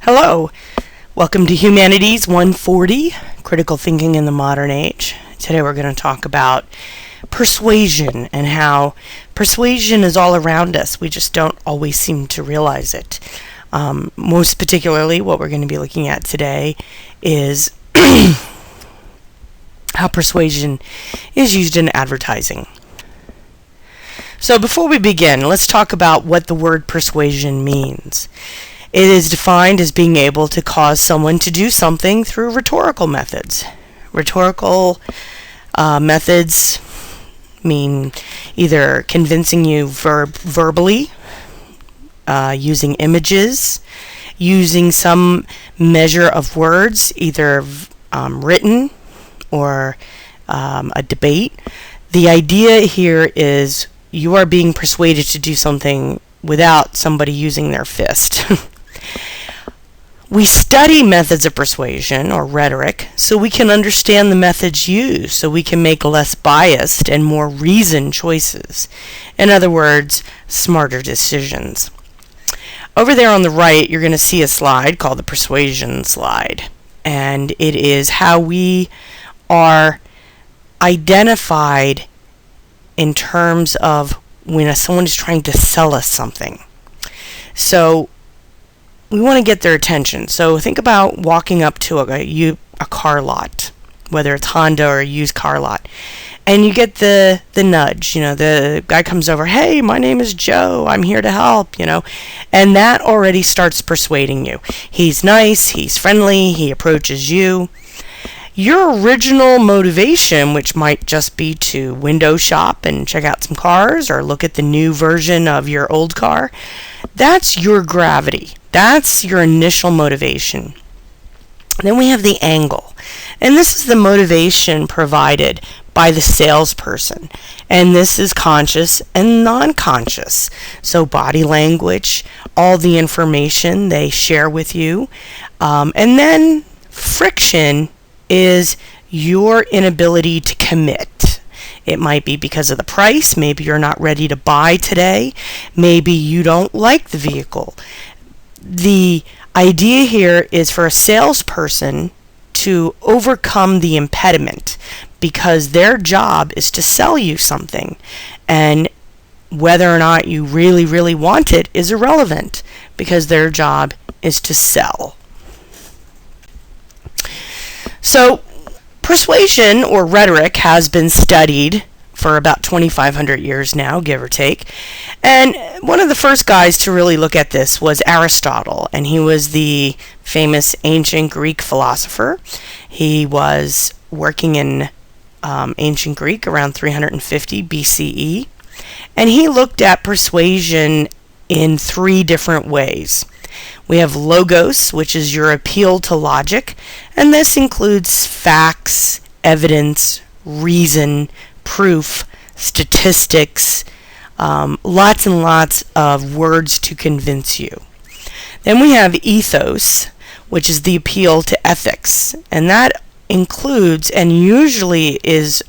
Hello, welcome to Humanities 140, Critical Thinking in the Modern Age. Today we're going to talk about persuasion and how persuasion is all around us. We just don't always seem to realize it. Most particularly, what we're going to be looking at today is how persuasion is used in advertising. So before we begin, let's talk about what the word persuasion means. It is defined as being able to cause someone to do something through rhetorical methods. Rhetorical methods mean either convincing you verbally, using images, using some measure of words, either written or a debate. The idea here is you are being persuaded to do something without somebody using their fist. We study methods of persuasion, or rhetoric, so we can understand the methods used, so we can make less biased and more reasoned choices. In other words, smarter decisions. Over there on the right, you're going to see a slide called the persuasion slide, and it is how we are identified in terms of when someone is trying to sell us something. So we want to get their attention. So think about walking up to a car lot, whether it's Honda or a used car lot, and you get the nudge. You know, the guy comes over, "Hey, my name is Joe. I'm here to help." You know, and that already starts persuading you. He's nice. He's friendly. He approaches you. Your original motivation, which might just be to window shop and check out some cars or look at the new version of your old car, that's your gravity. That's your initial motivation. Then we have the angle. And this is the motivation provided by the salesperson. And this is conscious and non-conscious. So body language, all the information they share with you. And then friction is your inability to commit. It might be because of the price. Maybe you're not ready to buy today. Maybe you don't like the vehicle. The idea here is for a salesperson to overcome the impediment, because their job is to sell you something, and whether or not you really want it is irrelevant, because their job is to sell. So persuasion, or rhetoric, has been studied for about 2,500 years now, give or take. And one of the first guys to really look at this was Aristotle, and he was the famous ancient Greek philosopher. He was working in ancient Greek around 350 BCE, and he looked at persuasion in three different ways. We have logos, which is your appeal to logic, and this includes facts, evidence, reason, proof, statistics, lots and lots of words to convince you. Then we have ethos, which is the appeal to ethics, and that includes and usually is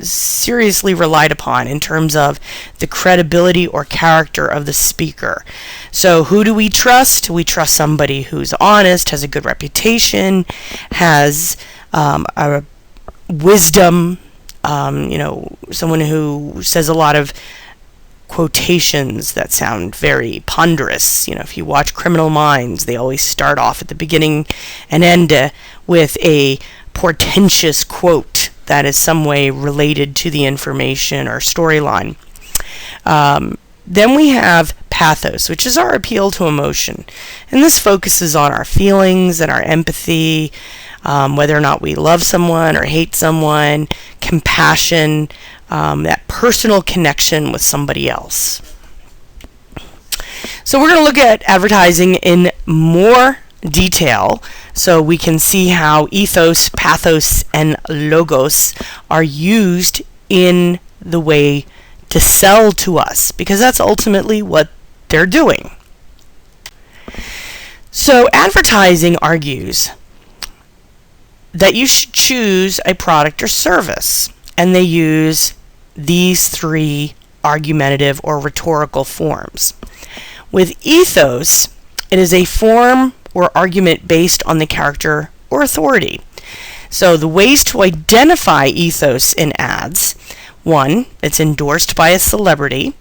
seriously relied upon in terms of the credibility or character of the speaker. So who do we trust? We trust somebody who's honest, has a good reputation, has a wisdom, someone who says a lot of quotations that sound very ponderous. You know, if you watch Criminal Minds, they always start off at the beginning and end with a portentous quote that is some way related to the information or storyline. Then we have pathos, which is our appeal to emotion. And this focuses on our feelings and our empathy, whether or not we love someone or hate someone, compassion, that personal connection with somebody else. So we're going to look at advertising in more detail so we can see how ethos, pathos, and logos are used in the way to sell to us, because that's ultimately what they're doing. So advertising argues that you should choose a product or service, and they use these three argumentative or rhetorical forms. With ethos, It is a form or argument based on the character or authority. So the ways to identify ethos in ads: 1, it's endorsed by a celebrity,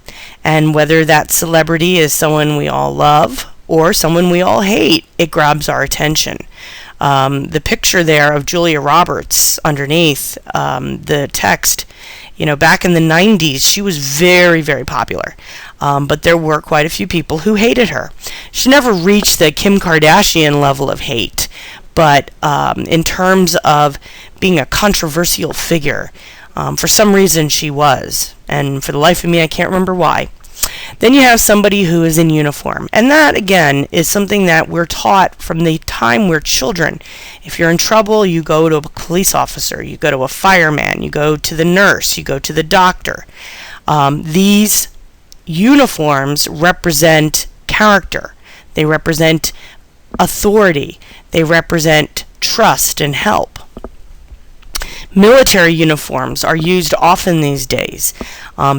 and whether that celebrity is someone we all love or someone we all hate, it grabs our attention. The picture there of Julia Roberts underneath the text, back in the 90s, she was very, very popular. But there were quite a few people who hated her. She never reached the Kim Kardashian level of hate, but in terms of being a controversial figure, for some reason she was. And for the life of me, I can't remember why. Then you have somebody who is in uniform. And that, again, is something that we're taught from the time we're children. If you're in trouble, you go to a police officer, you go to a fireman, you go to the nurse, you go to the doctor. These uniforms represent character. They represent authority. They represent trust and help. Military uniforms are used often these days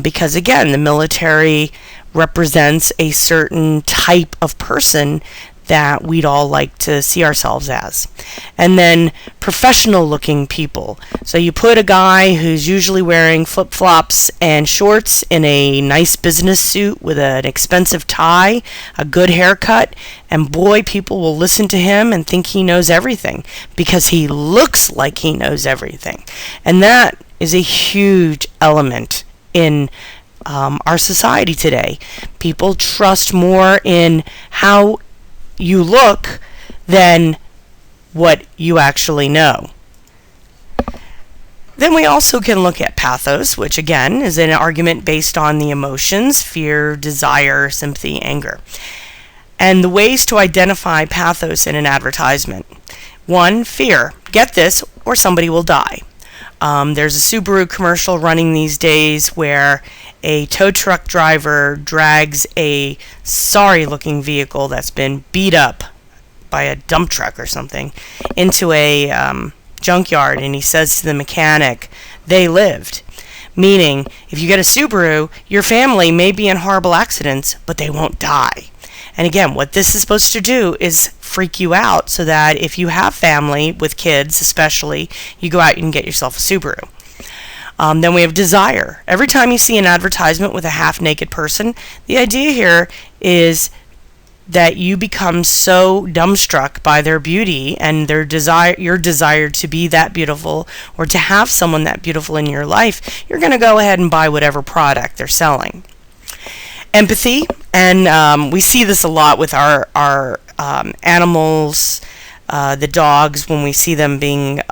because, again, the military represents a certain type of person that we'd all like to see ourselves as. And then professional looking people. So you put a guy who's usually wearing flip-flops and shorts in a nice business suit with an expensive tie, a good haircut, and boy, people will listen to him and think he knows everything because he looks like he knows everything. And that is a huge element in our society today. People trust more in how you look than what you actually know. Then we also can look at pathos, which again is an argument based on the emotions: fear, desire, sympathy, anger. And the ways to identify pathos in an advertisement: 1, fear. Get this, or somebody will die. There's a Subaru commercial running these days where a tow truck driver drags a sorry-looking vehicle that's been beat up by a dump truck or something into a junkyard, and he says to the mechanic, "They lived." Meaning, if you get a Subaru, your family may be in horrible accidents, but they won't die. And again, what this is supposed to do is freak you out so that if you have family with kids especially, you go out and get yourself a Subaru. Then we have desire. Every time you see an advertisement with a half-naked person, the idea here is that you become so dumbstruck by their beauty and their desire, your desire to be that beautiful or to have someone that beautiful in your life, you're going to go ahead and buy whatever product they're selling. Empathy, and we see this a lot with our animals, the dogs, when we see them being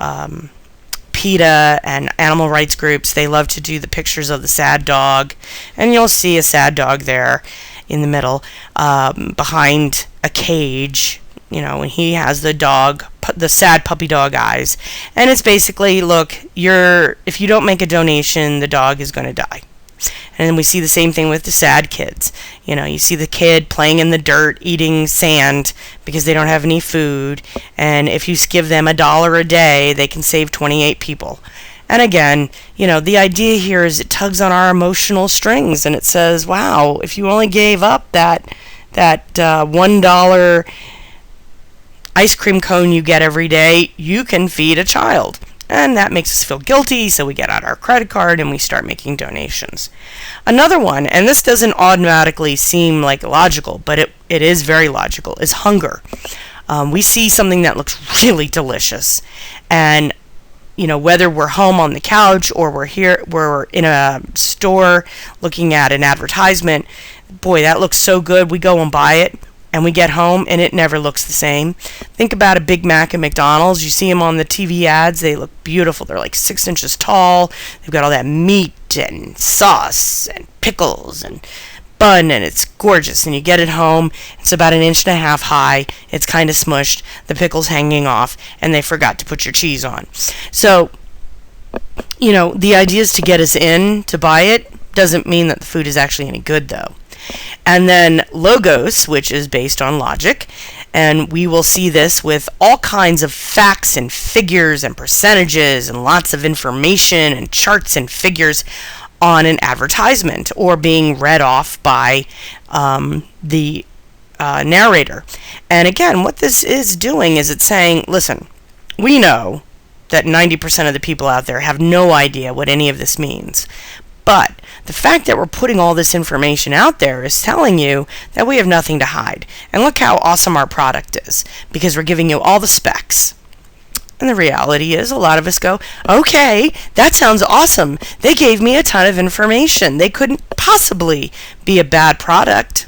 PETA and animal rights groups. They love to do the pictures of the sad dog, and you'll see a sad dog there in the middle behind a cage, and he has the dog, the sad puppy dog eyes, and it's basically, look, if you don't make a donation, the dog is going to die. And then we see the same thing with the sad kids. You see the kid playing in the dirt, eating sand because they don't have any food. And if you give them $1 a day, they can save 28 people. And again, the idea here is it tugs on our emotional strings, and it says, wow, if you only gave up that $1 ice cream cone you get every day, you can feed a child. And that makes us feel guilty, so we get out our credit card and we start making donations. Another one, and this doesn't automatically seem like logical, but it is very logical, is hunger. We see something that looks really delicious, and whether we're home on the couch or we're in a store looking at an advertisement, boy, that looks so good, we go and buy it. And we get home, and it never looks the same. Think about a Big Mac at McDonald's. You see them on the TV ads. They look beautiful. They're like 6 inches tall. They've got all that meat and sauce and pickles and bun, and it's gorgeous. And you get it home. It's about 1.5 inches high. It's kind of smushed. The pickle's hanging off, and they forgot to put your cheese on. So, the idea is to get us in to buy it. Doesn't mean that the food is actually any good, though. And then logos, which is based on logic, and we will see this with all kinds of facts and figures and percentages and lots of information and charts and figures on an advertisement or being read off by the narrator. And again, what this is doing is it's saying, listen, we know that 90% of the people out there have no idea what any of this means. But the fact that we're putting all this information out there is telling you that we have nothing to hide. And look how awesome our product is, because we're giving you all the specs. And the reality is, a lot of us go, okay, that sounds awesome. They gave me a ton of information. They couldn't possibly be a bad product.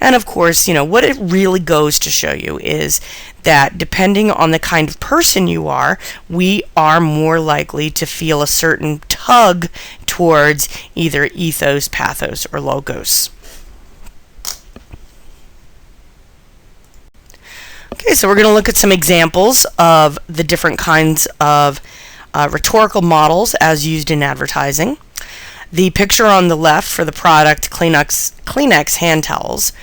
And of course, what it really goes to show you is that depending on the kind of person you are, we are more likely to feel a certain tug towards either ethos, pathos, or logos. Okay, so we're going to look at some examples of the different kinds of rhetorical models as used in advertising. The picture on the left for the product Kleenex hand towels,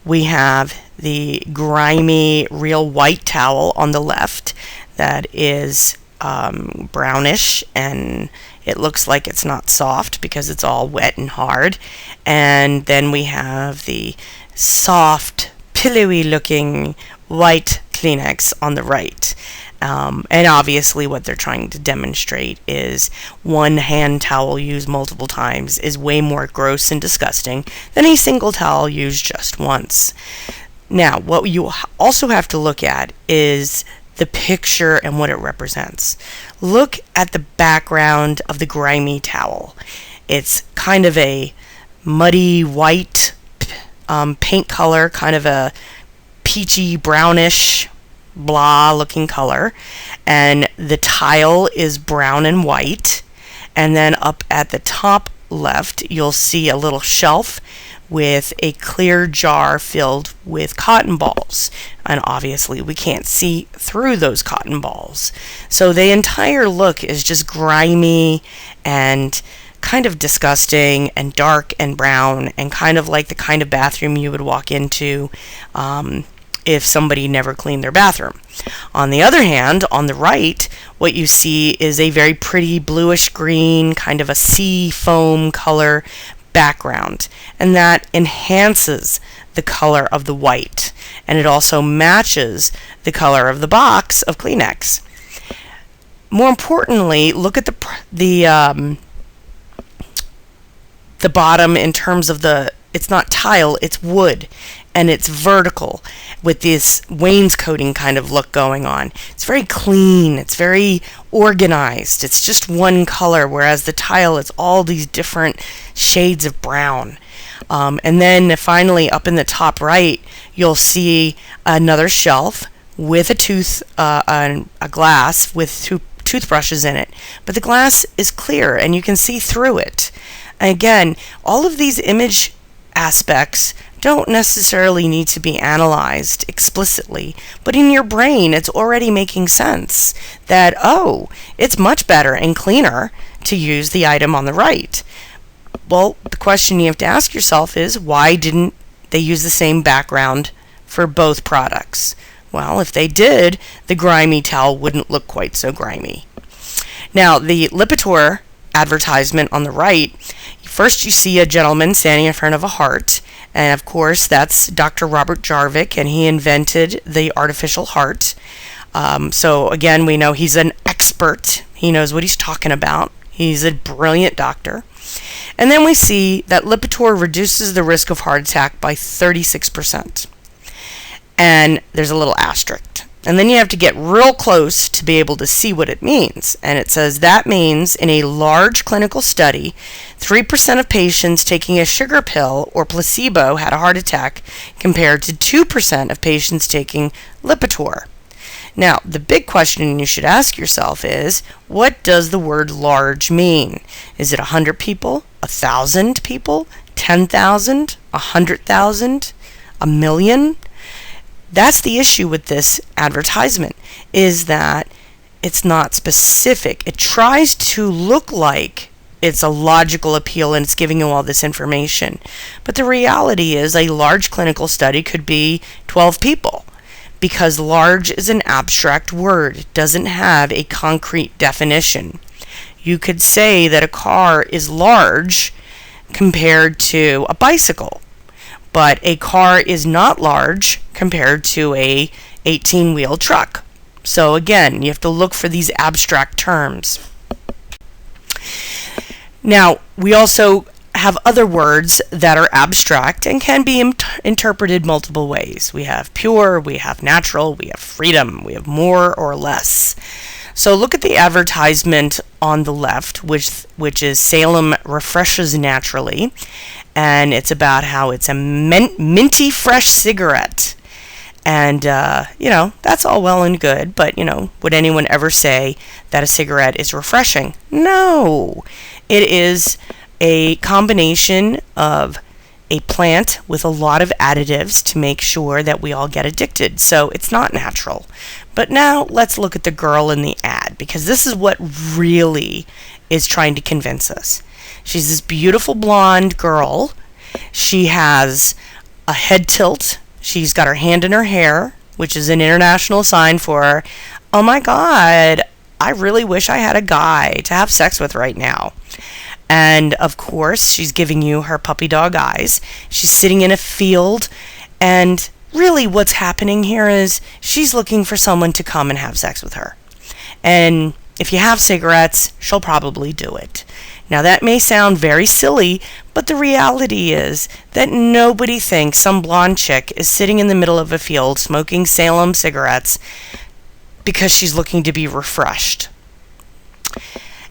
we have the grimy real white towel on the left that is brownish, and it looks like it's not soft because it's all wet and hard. And then we have the soft, pillowy looking white Kleenex on the right. And obviously what they're trying to demonstrate is one hand towel used multiple times is way more gross and disgusting than a single towel used just once. Now, what you also have to look at is the picture and what it represents. Look at the background of the grimy towel. It's kind of a muddy white paint color, kind of a peachy brownish blah looking color, and the tile is brown and white. And then up at the top left you'll see a little shelf with a clear jar filled with cotton balls, and obviously we can't see through those cotton balls, so the entire look is just grimy and kind of disgusting and dark and brown, and kind of like the kind of bathroom you would walk into if somebody never cleaned their bathroom. On the other hand, on the right, what you see is a very pretty bluish green, kind of a sea foam color background, and that enhances the color of the white, and it also matches the color of the box of Kleenex. More importantly, look at the bottom in terms of it's not tile, it's wood, and it's vertical with this wainscoting kind of look going on. It's very clean, it's very organized, it's just one color, whereas the tile is all these different shades of brown. And then finally up in the top right you'll see another shelf with a glass with two toothbrushes in it, but the glass is clear and you can see through it. Again, all of these image aspects don't necessarily need to be analyzed explicitly, but in your brain it's already making sense that, oh, it's much better and cleaner to use the item on the right. Well, the question you have to ask yourself is, why didn't they use the same background for both products? Well, if they did, the grimy towel wouldn't look quite so grimy. Now, the Lipitor advertisement on the right, first you see a gentleman standing in front of a heart, and of course that's Dr. Robert Jarvik, and he invented the artificial heart. So again, we know he's an expert. He knows what he's talking about. He's a brilliant doctor. And then we see that Lipitor reduces the risk of heart attack by 36%. And there's a little asterisk. And then you have to get real close to be able to see what it means. And it says that means in a large clinical study, 3% of patients taking a sugar pill or placebo had a heart attack compared to 2% of patients taking Lipitor. Now, the big question you should ask yourself is, what does the word large mean? Is it 100 people, 1,000 people, 10,000, 100,000, a million? That's the issue with this advertisement, is that it's not specific. It tries to look like it's a logical appeal and it's giving you all this information. But the reality is a large clinical study could be 12 people, because large is an abstract word. It doesn't have a concrete definition. You could say that a car is large compared to a bicycle, but a car is not large compared to a 18-wheel truck. So again, you have to look for these abstract terms. Now, we also have other words that are abstract and can be interpreted multiple ways. We have pure, we have natural, we have freedom, we have more or less. So look at the advertisement on the left, which is Salem Refreshes Naturally, and it's about how it's a minty fresh cigarette. And, that's all well and good, but, would anyone ever say that a cigarette is refreshing? No. It is a combination of a plant with a lot of additives to make sure that we all get addicted. So it's not natural. But now let's look at the girl in the ad, because this is what really is trying to convince us. She's this beautiful blonde girl. She has a head tilt. She's got her hand in her hair, which is an international sign for, oh my God, I really wish I had a guy to have sex with right now. And of course, she's giving you her puppy dog eyes. She's sitting in a field, and really what's happening here is she's looking for someone to come and have sex with her. And if you have cigarettes, she'll probably do it. Now that may sound very silly, but the reality is that nobody thinks some blonde chick is sitting in the middle of a field smoking Salem cigarettes because she's looking to be refreshed.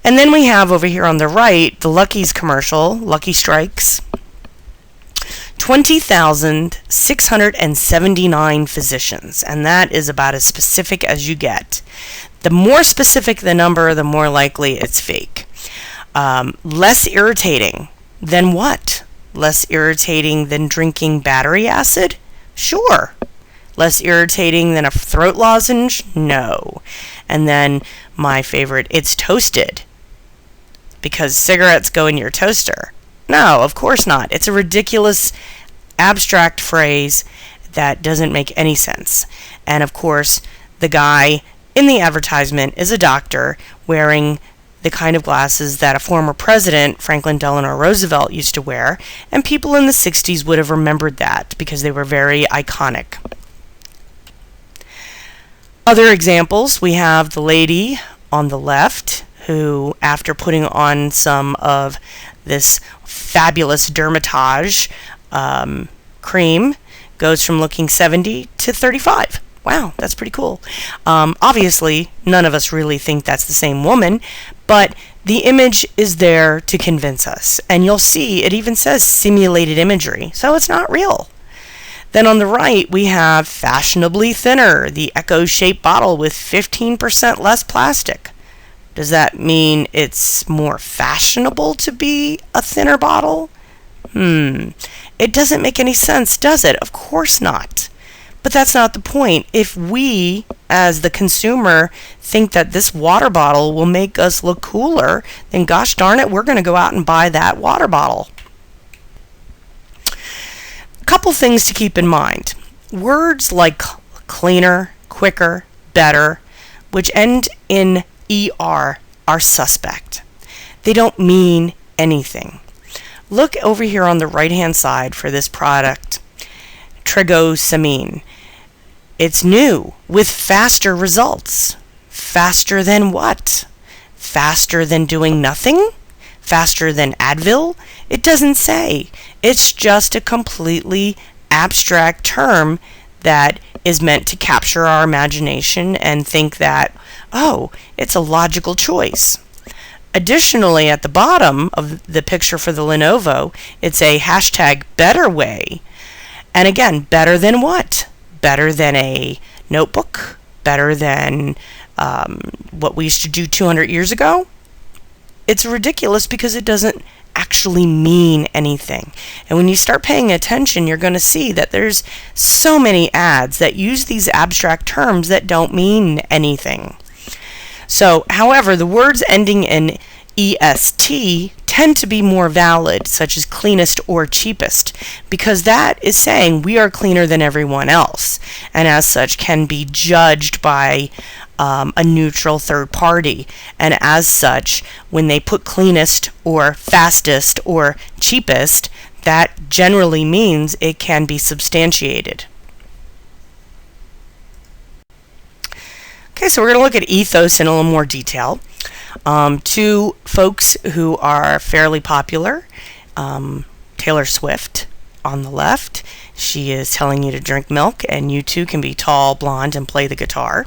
And then we have over here on the right, the Lucky's commercial, Lucky Strikes. 20,679 physicians, and that is about as specific as you get. The more specific the number, the more likely it's fake. Less irritating than what? Less irritating than drinking battery acid? Sure. Less irritating than a throat lozenge? No. And then my favorite, it's toasted, because cigarettes go in your toaster. No, of course not. It's a ridiculous, abstract phrase that doesn't make any sense. And of course, the guy in the advertisement is a doctor wearing the kind of glasses that a former president, Franklin Delano Roosevelt, used to wear, and people in the 60s would have remembered that because they were very iconic. Other examples, we have the lady on the left who, after putting on some of this fabulous Dermatage cream, goes from looking 70 to 35. Wow, that's pretty cool. Obviously, none of us really think that's the same woman, but the image is there to convince us. And you'll see it even says simulated imagery, so it's not real. Then on the right, we have fashionably thinner, the Echo-shaped bottle with 15% less plastic. Does that mean it's more fashionable to be a thinner bottle? It doesn't make any sense, does it? Of course not. But that's not the point. If we, as the consumer, think that this water bottle will make us look cooler, then gosh darn it, we're going to go out and buy that water bottle. A couple things to keep in mind. Words like cleaner, quicker, better, which end in ER, are suspect. They don't mean anything. Look over here on the right-hand side for this product, Trigosamine. It's new with faster results. Faster than what? Faster than doing nothing? Faster than Advil? It doesn't say. It's just a completely abstract term that is meant to capture our imagination and think that, oh, it's a logical choice. Additionally, at the bottom of the picture for the Lenovo, it's a hashtag better way. And again, better than what? Better than a notebook? Better than what we used to do 200 years ago? It's ridiculous because it doesn't actually mean anything. And when you start paying attention, you're going to see that there's so many ads that use these abstract terms that don't mean anything. So, however, the words ending in EST tend to be more valid, such as cleanest or cheapest, because that is saying we are cleaner than everyone else, and as such can be judged by a neutral third party. And as such, when they put cleanest or fastest or cheapest, that generally means it can be substantiated. Okay, so we're going to look at ethos in a little more detail. Two folks who are fairly popular. Taylor Swift on the left. She is telling you to drink milk, and you too can be tall, blonde, and play the guitar.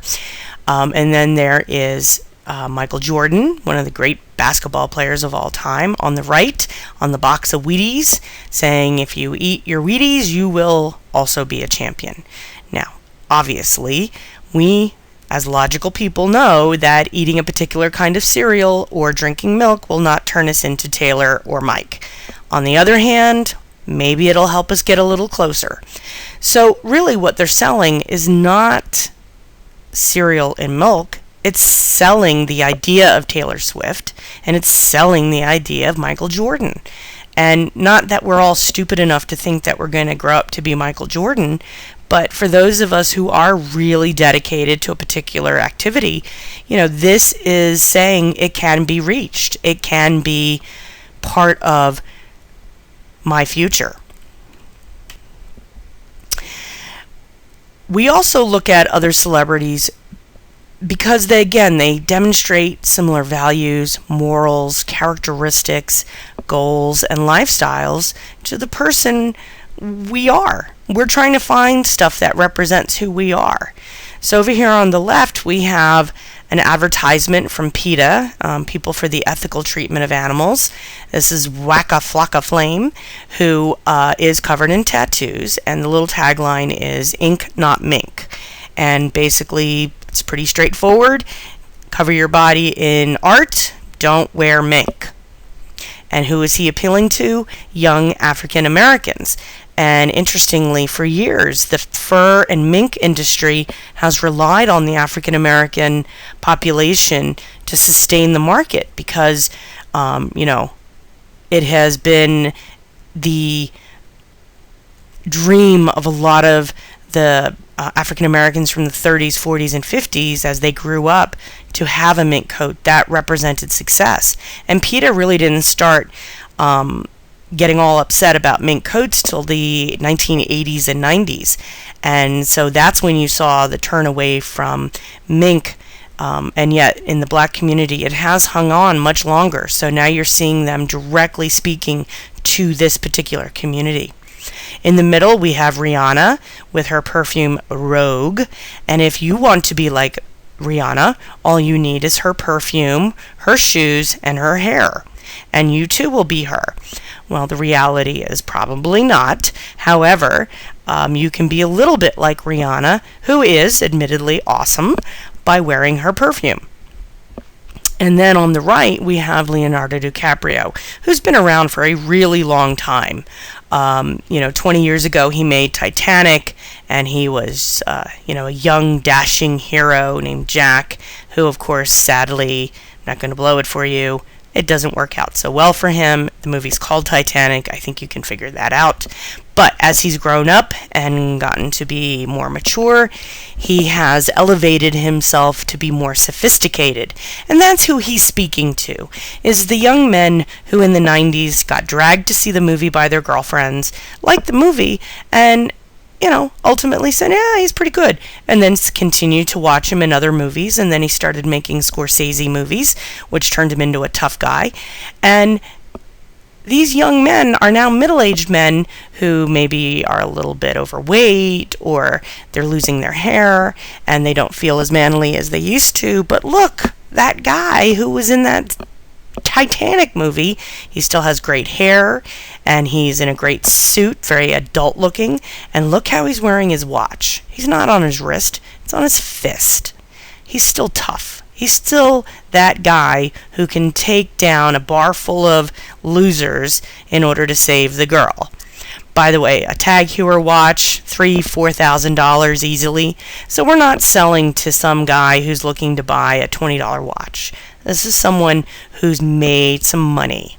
And then there is Michael Jordan, one of the great basketball players of all time, on the right, on the box of Wheaties, saying if you eat your Wheaties, you will also be a champion. Now, obviously, we as logical people know that eating a particular kind of cereal or drinking milk will not turn us into Taylor or Mike. On the other hand, maybe it'll help us get a little closer. So really what they're selling is not cereal and milk. It's selling the idea of Taylor Swift, and it's selling the idea of Michael Jordan. And not that we're all stupid enough to think that we're going to grow up to be Michael Jordan, but for those of us who are really dedicated to a particular activity, this is saying it can be reached. It can be part of my future. We also look at other celebrities because they demonstrate similar values, morals, characteristics, goals, and lifestyles to the person we are. We're trying to find stuff that represents who we are. So over here on the left, we have an advertisement from PETA, People for the Ethical Treatment of Animals. This is Waka Flocka Flame, who is covered in tattoos, and the little tagline is "Ink, not mink." And basically, it's pretty straightforward. Cover your body in art, don't wear mink. And who is he appealing to? Young African Americans. And interestingly, for years, the fur and mink industry has relied on the African American population to sustain the market because, it has been the dream of a lot of the African Americans from the 30s, 40s, and 50s as they grew up to have a mink coat that represented success. And PETA really didn't start getting all upset about mink coats till the 1980s and 90s. And so that's when you saw the turn away from mink. And yet in the black community, it has hung on much longer. So now you're seeing them directly speaking to this particular community. In the middle, we have Rihanna with her perfume Rogue. And if you want to be like Rihanna, all you need is her perfume, her shoes, and her hair. And you too will be her. Well, the reality is probably not. However, you can be a little bit like Rihanna, who is admittedly awesome, by wearing her perfume. And then on the right, we have Leonardo DiCaprio, who's been around for a really long time. 20 years ago, he made Titanic, and he was, a young, dashing hero named Jack, who, of course, sadly, not going to blow it for you, it doesn't work out so well for him. The movie's called Titanic. I think you can figure that out. But as he's grown up and gotten to be more mature, he has elevated himself to be more sophisticated. And that's who he's speaking to, is the young men who in the 90s got dragged to see the movie by their girlfriends, liked the movie, and ultimately said, yeah, he's pretty good. And then continued to watch him in other movies. And then he started making Scorsese movies, which turned him into a tough guy. And these young men are now middle-aged men who maybe are a little bit overweight, or they're losing their hair and they don't feel as manly as they used to. But look, that guy who was in that Titanic movie, he still has great hair, and he's in a great suit, very adult looking, and look how he's wearing his watch. He's not on his wrist, it's on his fist. He's still tough. He's still that guy who can take down a bar full of losers in order to save the girl. By the way, a Tag Heuer watch, $3,000-$4,000 easily. So we're not selling to some guy who's looking to buy a $20 watch. This is someone who's made some money.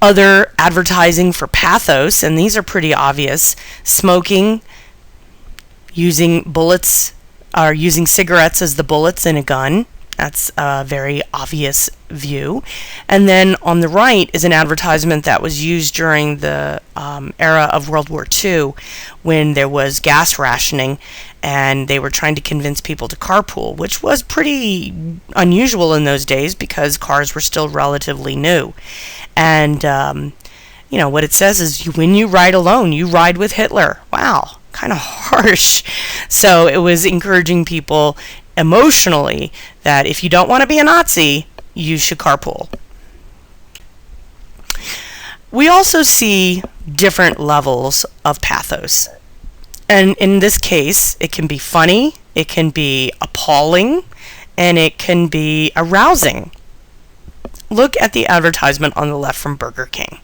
Other advertising for Pathos, and these are pretty obvious. Smoking, using bullets, or using cigarettes as the bullets in a gun. That's a very obvious view. And then on the right is an advertisement that was used during the era of World War II, when there was gas rationing and they were trying to convince people to carpool, which was pretty unusual in those days because cars were still relatively new. And what it says is, when you ride alone, you ride with Hitler. Wow, kind of harsh. So it was encouraging people emotionally that if you don't want to be a Nazi, you should carpool. We also see different levels of pathos. And in this case, it can be funny, it can be appalling, and it can be arousing. Look at the advertisement on the left from Burger King.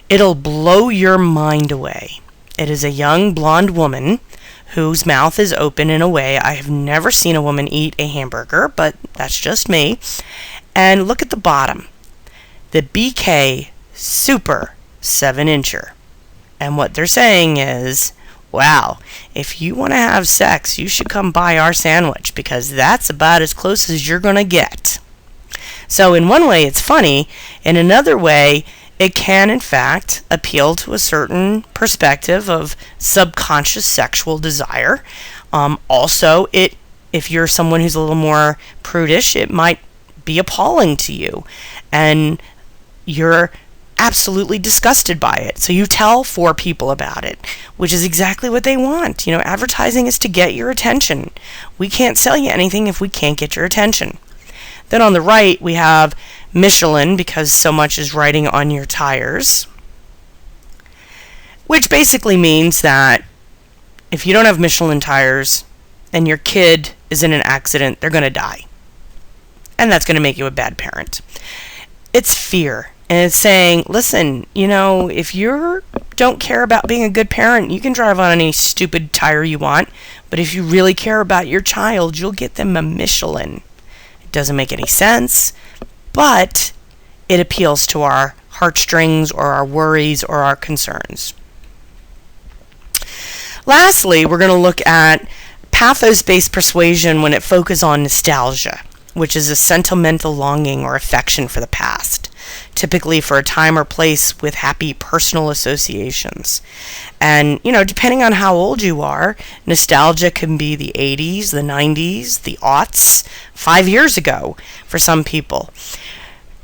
It'll blow your mind away. It is a young blonde woman whose mouth is open in a way I have never seen a woman eat a hamburger, but that's just me. And look at the bottom. The BK Super 7-incher. And what they're saying is, wow, if you want to have sex, you should come buy our sandwich because that's about as close as you're going to get. So in one way, it's funny. In another way, it can, in fact, appeal to a certain perspective of subconscious sexual desire. Also, if you're someone who's a little more prudish, it might be appalling to you, and you're absolutely disgusted by it. So you tell 4 people about it, which is exactly what they want. Advertising is to get your attention. We can't sell you anything if we can't get your attention. Then on the right, we have Michelin, because so much is writing on your tires, which basically means that if you don't have Michelin tires and your kid is in an accident, they're going to die. And that's going to make you a bad parent. It's fear. And it's saying, listen, if you don't care about being a good parent, you can drive on any stupid tire you want. But if you really care about your child, you'll get them a Michelin. It doesn't make any sense, but it appeals to our heartstrings or our worries or our concerns. Lastly, we're going to look at pathos-based persuasion when it focuses on nostalgia, which is a sentimental longing or affection for the past, typically for a time or place with happy personal associations. And, depending on how old you are, nostalgia can be the 80s, the 90s, the aughts, 5 years ago for some people.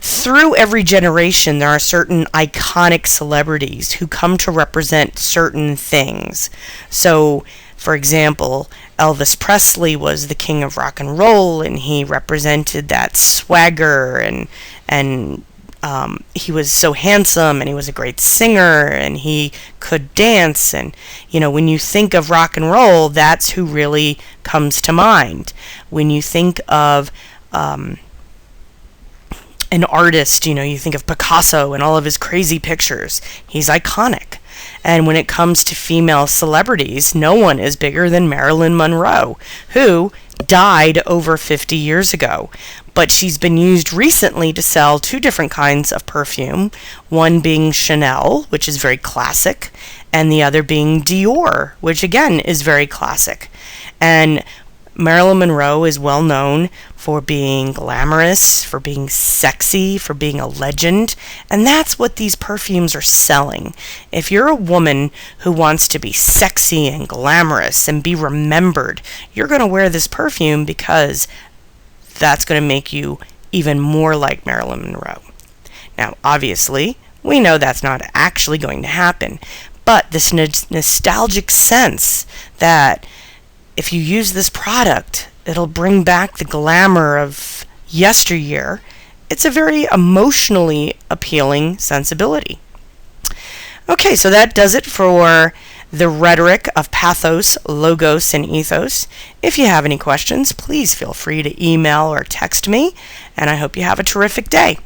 Through every generation, there are certain iconic celebrities who come to represent certain things. So, for example, Elvis Presley was the king of rock and roll, and he represented that swagger, and he was so handsome, and he was a great singer, and he could dance. And when you think of rock and roll, that's who really comes to mind. When you think of an artist, you think of Picasso and all of his crazy pictures. He's iconic. And when it comes to female celebrities, no one is bigger than Marilyn Monroe, who died over 50 years ago. But she's been used recently to sell 2 different kinds of perfume, one being Chanel, which is very classic, and the other being Dior, which again is very classic. And Marilyn Monroe is well known for being glamorous, for being sexy, for being a legend, and that's what these perfumes are selling. If you're a woman who wants to be sexy and glamorous and be remembered, you're going to wear this perfume because that's going to make you even more like Marilyn Monroe. Now, obviously, we know that's not actually going to happen, but this nostalgic sense that if you use this product, it'll bring back the glamour of yesteryear. It's a very emotionally appealing sensibility. Okay, so that does it for the rhetoric of pathos, logos, and ethos. If you have any questions, please feel free to email or text me, and I hope you have a terrific day.